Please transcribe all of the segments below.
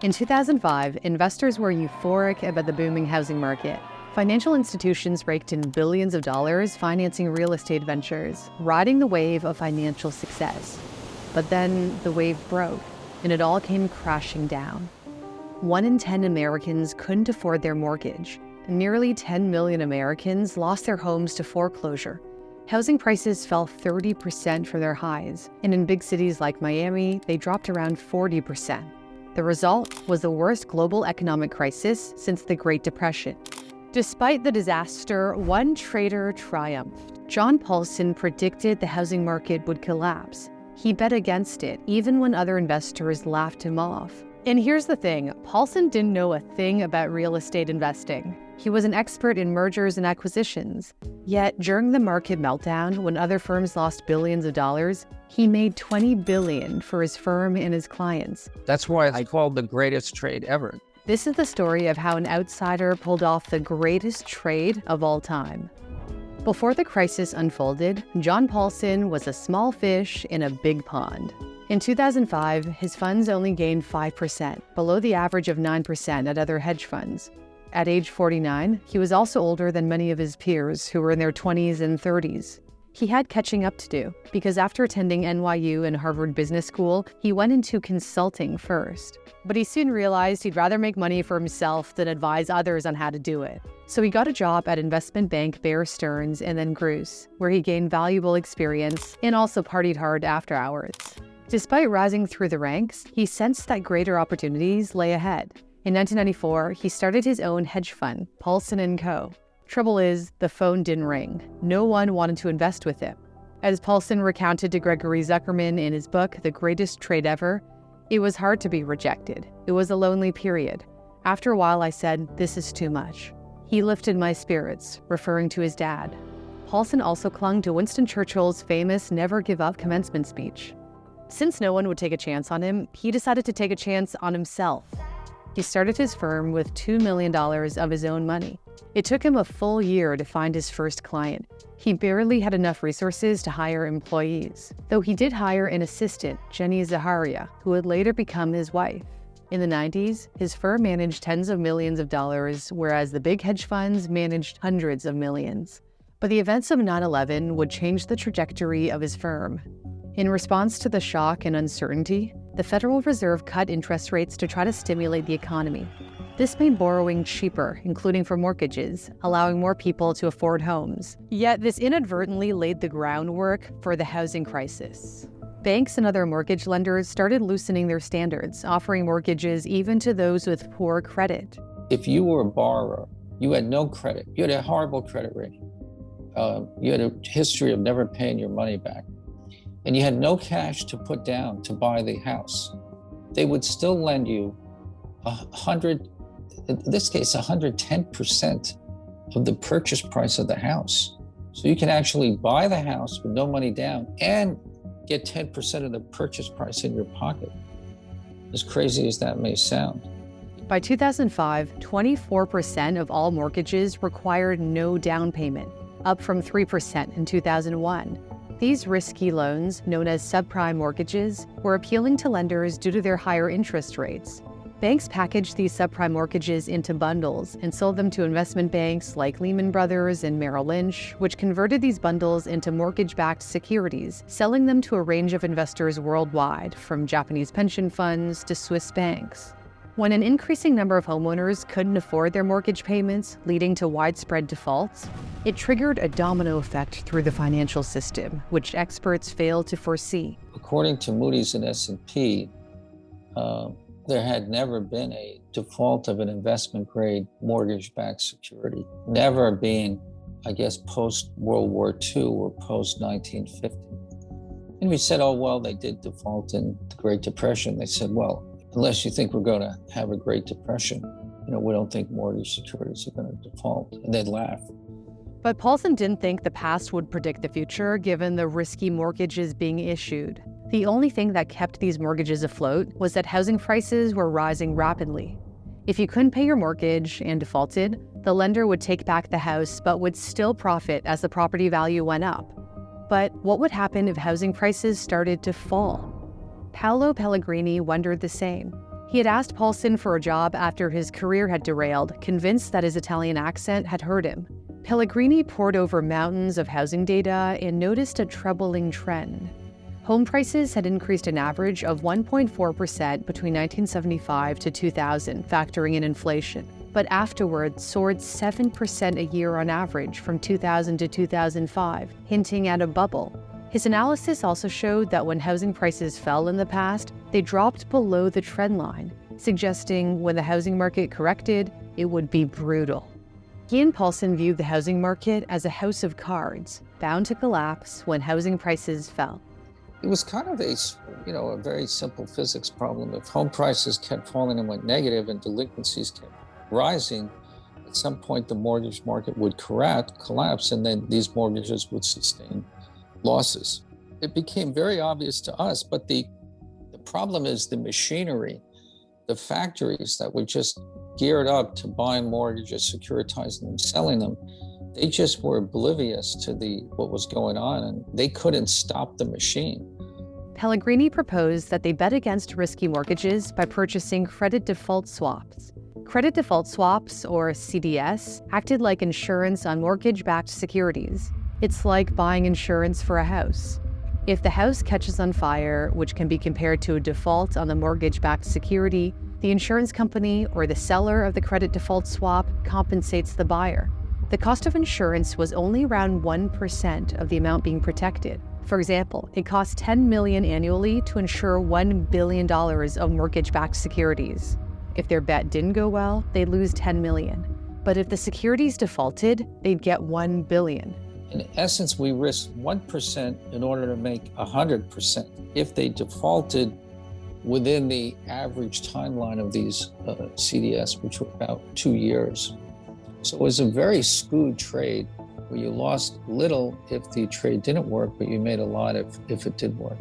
In 2005, investors were euphoric about the booming housing market. Financial institutions raked in billions of dollars financing real estate ventures, riding the wave of financial success. But then the wave broke, and it all came crashing down. 1 in 10 Americans couldn't afford their mortgage. Nearly 10 million Americans lost their homes to foreclosure. Housing prices fell 30% from their highs, and in big cities like Miami, they dropped around 40%. The result was the worst global economic crisis since the Great Depression. Despite the disaster, one trader triumphed. John Paulson predicted the housing market would collapse. He bet against it, even when other investors laughed him off. And here's the thing, Paulson didn't know a thing about real estate investing. He was an expert in mergers and acquisitions. Yet, during the market meltdown, when other firms lost billions of dollars, he made $20 billion for his firm and his clients. That's why I called the greatest trade ever. This is the story of how an outsider pulled off the greatest trade of all time. Before the crisis unfolded, John Paulson was a small fish in a big pond. In 2005, his funds only gained 5%, below the average of 9% at other hedge funds. At age 49, he was also older than many of his peers who were in their 20s and 30s. He had catching up to do, because after attending NYU and Harvard Business School, he went into consulting first. But he soon realized he'd rather make money for himself than advise others on how to do it. So he got a job at investment bank Bear Stearns and then Gruce, where he gained valuable experience and also partied hard after hours. Despite rising through the ranks, he sensed that greater opportunities lay ahead. In 1994, he started his own hedge fund, Paulson & Co. Trouble is, the phone didn't ring. No one wanted to invest with him. As Paulson recounted to Gregory Zuckerman in his book, The Greatest Trade Ever, it was hard to be rejected. It was a lonely period. After a while, I said, "This is too much." He lifted my spirits, referring to his dad. Paulson also clung to Winston Churchill's famous never give up commencement speech. Since no one would take a chance on him, he decided to take a chance on himself. He started his firm with $2 million of his own money. It took him a full year to find his first client. He barely had enough resources to hire employees, though he did hire an assistant, Jenny Zaharia, who would later become his wife. In the 90s, his firm managed tens of millions of dollars, whereas the big hedge funds managed hundreds of millions. But the events of 9/11 would change the trajectory of his firm. In response to the shock and uncertainty, the Federal Reserve cut interest rates to try to stimulate the economy. This made borrowing cheaper, including for mortgages, allowing more people to afford homes. Yet this inadvertently laid the groundwork for the housing crisis. Banks and other mortgage lenders started loosening their standards, offering mortgages even to those with poor credit. If you were a borrower, you had no credit, you had a horrible credit rating, you had a history of never paying your money back, and you had no cash to put down to buy the house, they would still lend you 110% of the purchase price of the house. So you can actually buy the house with no money down and get 10% of the purchase price in your pocket. As crazy as that may sound. By 2005, 24% of all mortgages required no down payment, up from 3% in 2001. These risky loans, known as subprime mortgages, were appealing to lenders due to their higher interest rates. Banks packaged these subprime mortgages into bundles and sold them to investment banks like Lehman Brothers and Merrill Lynch, which converted these bundles into mortgage-backed securities, selling them to a range of investors worldwide, from Japanese pension funds to Swiss banks. When an increasing number of homeowners couldn't afford their mortgage payments, leading to widespread defaults, it triggered a domino effect through the financial system, which experts failed to foresee. According to Moody's and S&P, there had never been a default of an investment-grade mortgage-backed security, never being, I guess, post-World War II or post-1950. And we said, oh, well, they did default in the Great Depression. They said, well, unless you think we're going to have a Great Depression, we don't think mortgage securities are going to default. And they'd laugh. But Paulson didn't think the past would predict the future, given the risky mortgages being issued. The only thing that kept these mortgages afloat was that housing prices were rising rapidly. If you couldn't pay your mortgage and defaulted, the lender would take back the house but would still profit as the property value went up. But what would happen if housing prices started to fall? Paolo Pellegrini wondered the same. He had asked Paulson for a job after his career had derailed, convinced that his Italian accent had hurt him. Pellegrini pored over mountains of housing data and noticed a troubling trend. Home prices had increased an average of 1.4% between 1975 to 2000, factoring in inflation, but afterwards soared 7% a year on average from 2000 to 2005, hinting at a bubble. His analysis also showed that when housing prices fell in the past, they dropped below the trend line, suggesting when the housing market corrected, it would be brutal. He and Paulson viewed the housing market as a house of cards, bound to collapse when housing prices fell. It was kind of a very simple physics problem. If home prices kept falling and went negative and delinquencies kept rising, at some point the mortgage market would collapse, and then these mortgages would sustain losses. It became very obvious to us, but the problem is the machinery, the factories that were just geared up to buying mortgages, securitizing them, selling them, they just were oblivious to what was going on, and they couldn't stop the machine. Pellegrini proposed that they bet against risky mortgages by purchasing credit default swaps. Credit default swaps, or CDS, acted like insurance on mortgage-backed securities. It's like buying insurance for a house. If the house catches on fire, which can be compared to a default on the mortgage-backed security, the insurance company or the seller of the credit default swap compensates the buyer. The cost of insurance was only around 1% of the amount being protected. For example, it cost $10 million annually to insure $1 billion of mortgage-backed securities. If their bet didn't go well, they'd lose $10 million. But if the securities defaulted, they'd get $1 billion. In essence, we risked 1% in order to make 100% if they defaulted within the average timeline of these CDS, which were about 2 years. So it was a very skewed trade where you lost little if the trade didn't work, but you made a lot if it did work.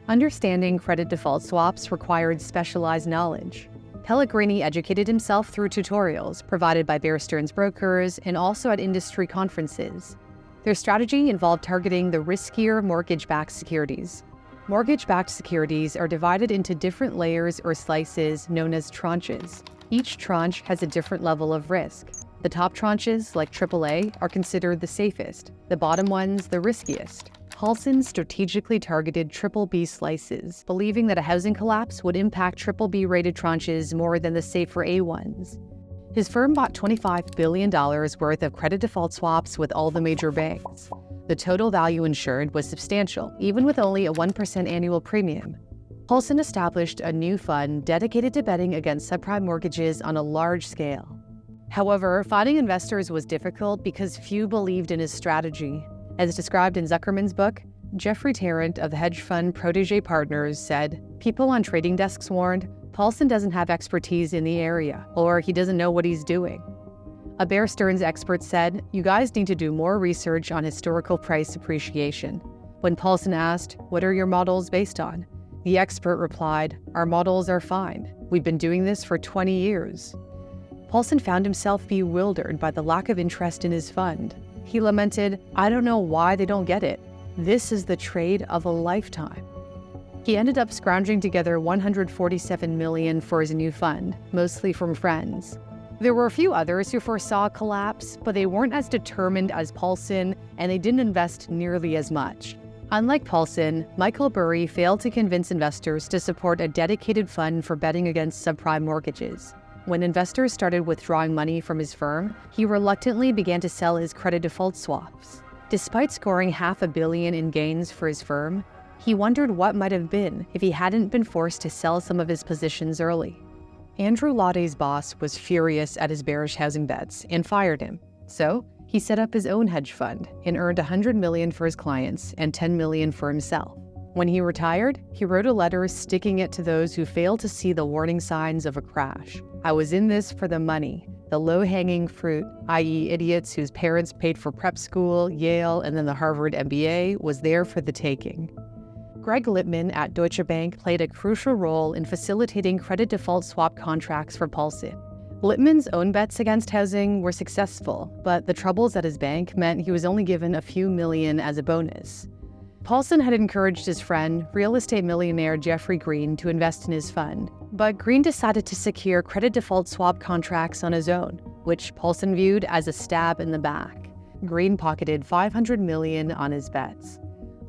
Understanding credit default swaps required specialized knowledge. Pellegrini educated himself through tutorials provided by Bear Stearns brokers and also at industry conferences. Their strategy involved targeting the riskier mortgage-backed securities. Mortgage-backed securities are divided into different layers or slices known as tranches. Each tranche has a different level of risk. The top tranches, like AAA, are considered the safest, the bottom ones the riskiest. Paulson strategically targeted BBB slices, believing that a housing collapse would impact BBB-rated tranches more than the safer A ones. His firm bought $25 billion worth of credit default swaps with all the major banks. The total value insured was substantial, even with only a 1% annual premium. Paulson established a new fund dedicated to betting against subprime mortgages on a large scale. However, finding investors was difficult because few believed in his strategy. As described in Zuckerman's book, Jeffrey Tarrant of the hedge fund Protege Partners said, "People on trading desks warned, Paulson doesn't have expertise in the area, or he doesn't know what he's doing." A Bear Stearns expert said, "You guys need to do more research on historical price appreciation." When Paulson asked, "What are your models based on?" the expert replied, "Our models are fine. We've been doing this for 20 years. Paulson found himself bewildered by the lack of interest in his fund. He lamented, "I don't know why they don't get it. This is the trade of a lifetime." He ended up scrounging together $147 million for his new fund, mostly from friends. There were a few others who foresaw a collapse, but they weren't as determined as Paulson, and they didn't invest nearly as much. Unlike Paulson, Michael Burry failed to convince investors to support a dedicated fund for betting against subprime mortgages. When investors started withdrawing money from his firm, he reluctantly began to sell his credit default swaps. Despite scoring $500 million in gains for his firm, he wondered what might have been if he hadn't been forced to sell some of his positions early. Andrew Lottey's boss was furious at his bearish housing bets and fired him. So he set up his own hedge fund and earned $100 million for his clients and $10 million for himself. When he retired, he wrote a letter sticking it to those who failed to see the warning signs of a crash. "I was in this for the money. The low-hanging fruit, i.e. idiots whose parents paid for prep school, Yale, and then the Harvard MBA, was there for the taking." Greg Lippmann at Deutsche Bank played a crucial role in facilitating credit default swap contracts for Paulson. Lippmann's own bets against housing were successful, but the troubles at his bank meant he was only given a few million as a bonus. Paulson had encouraged his friend, real estate millionaire Jeffrey Green, to invest in his fund, but Green decided to secure credit default swap contracts on his own, which Paulson viewed as a stab in the back. Green pocketed $500 million on his bets.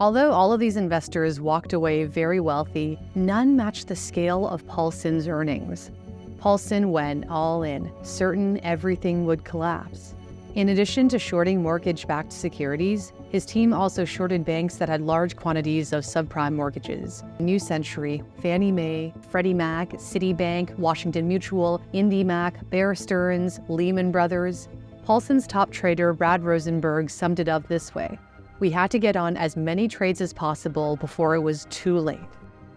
Although all of these investors walked away very wealthy, none matched the scale of Paulson's earnings. Paulson went all in, certain everything would collapse. In addition to shorting mortgage-backed securities, his team also shorted banks that had large quantities of subprime mortgages. New Century, Fannie Mae, Freddie Mac, Citibank, Washington Mutual, IndyMac, Bear Stearns, Lehman Brothers. Paulson's top trader, Brad Rosenberg, summed it up this way: "We had to get on as many trades as possible before it was too late."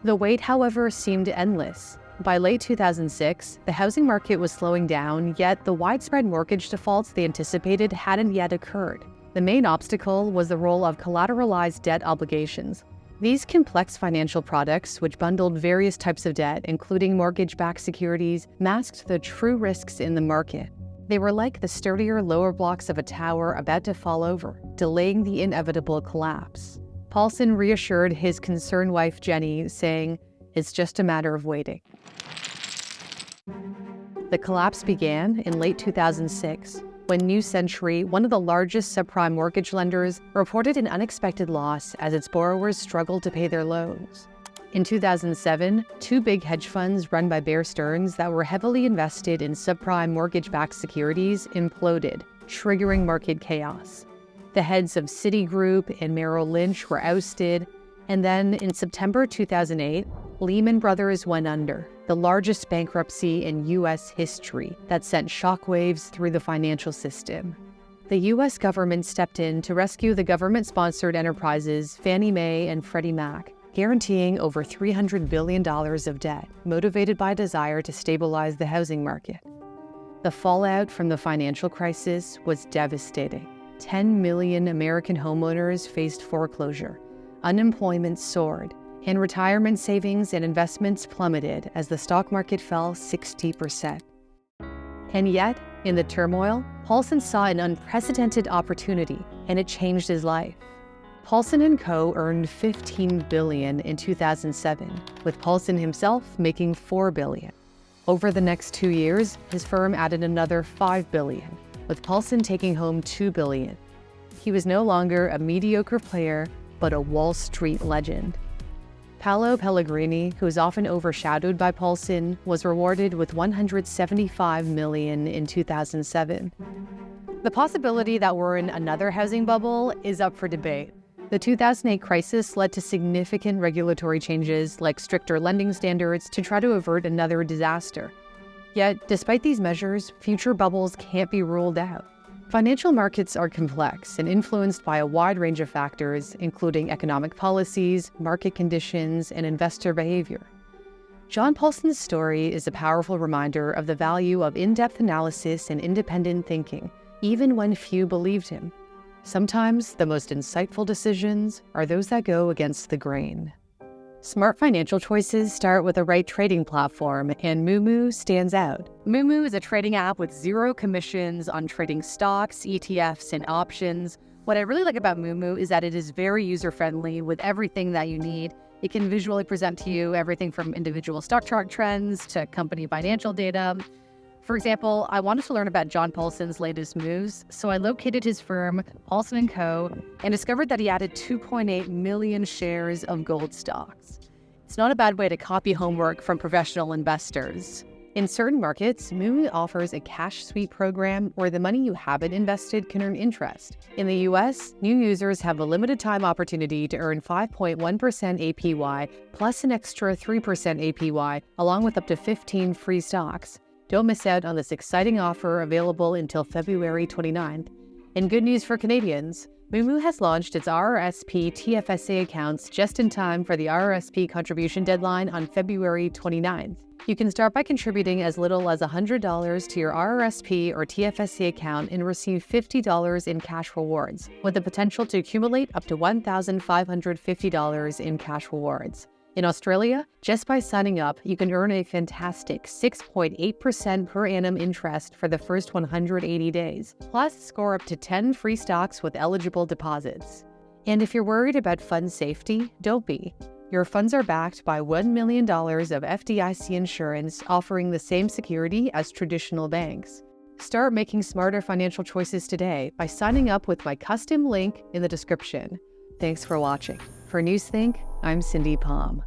The wait, however, seemed endless. By late 2006, the housing market was slowing down, yet the widespread mortgage defaults they anticipated hadn't yet occurred. The main obstacle was the role of collateralized debt obligations. These complex financial products, which bundled various types of debt, including mortgage-backed securities, masked the true risks in the market. They were like the sturdier lower blocks of a tower about to fall over, delaying the inevitable collapse. Paulson reassured his concerned wife, Jenny, saying, "It's just a matter of waiting." The collapse began in late 2006, when New Century, one of the largest subprime mortgage lenders, reported an unexpected loss as its borrowers struggled to pay their loans. In 2007, two big hedge funds run by Bear Stearns that were heavily invested in subprime mortgage-backed securities imploded, triggering market chaos. The heads of Citigroup and Merrill Lynch were ousted, and then in September 2008, Lehman Brothers went under, the largest bankruptcy in U.S. history that sent shockwaves through the financial system. The U.S. government stepped in to rescue the government-sponsored enterprises Fannie Mae and Freddie Mac, guaranteeing over $300 billion of debt, motivated by a desire to stabilize the housing market. The fallout from the financial crisis was devastating. 10 million American homeowners faced foreclosure, unemployment soared, and retirement savings and investments plummeted as the stock market fell 60%. And yet, in the turmoil, Paulson saw an unprecedented opportunity, and it changed his life. Paulson & Co. earned $15 billion in 2007, with Paulson himself making $4 billion. Over the next 2 years, his firm added another $5 billion, with Paulson taking home $2 billion. He was no longer a mediocre player, but a Wall Street legend. Paolo Pellegrini, who is often overshadowed by Paulson, was rewarded with $175 million in 2007. The possibility that we're in another housing bubble is up for debate. The 2008 crisis led to significant regulatory changes like stricter lending standards to try to avert another disaster. Yet, despite these measures, future bubbles can't be ruled out. Financial markets are complex and influenced by a wide range of factors, including economic policies, market conditions, and investor behavior. John Paulson's story is a powerful reminder of the value of in-depth analysis and independent thinking, even when few believed him. Sometimes the most insightful decisions are those that go against the grain. Smart financial choices start with the right trading platform, and Moomoo stands out. Moomoo is a trading app with zero commissions on trading stocks, ETFs, and options. What I really like about Moomoo is that it is very user-friendly with everything that you need. It can visually present to you everything from individual stock chart trends to company financial data. For example, I wanted to learn about John Paulson's latest moves, so I located his firm, Paulson & Co., and discovered that he added 2.8 million shares of gold stocks. It's not a bad way to copy homework from professional investors. In certain markets, Moomoo offers a cash sweep program where the money you haven't invested can earn interest. In the US, new users have a limited time opportunity to earn 5.1% APY plus an extra 3% APY, along with up to 15 free stocks. Don't miss out on this exciting offer available until February 29th. And good news for Canadians, Moomoo has launched its RRSP TFSA accounts just in time for the RRSP contribution deadline on February 29th. You can start by contributing as little as $100 to your RRSP or TFSA account and receive $50 in cash rewards, with the potential to accumulate up to $1,550 in cash rewards. In Australia, just by signing up, you can earn a fantastic 6.8% per annum interest for the first 180 days, plus score up to 10 free stocks with eligible deposits. And if you're worried about fund safety, don't be. Your funds are backed by $1 million of FDIC insurance, offering the same security as traditional banks. Start making smarter financial choices today by signing up with my custom link in the description. Thanks for watching. For Newsthink, I'm Cindy Pom.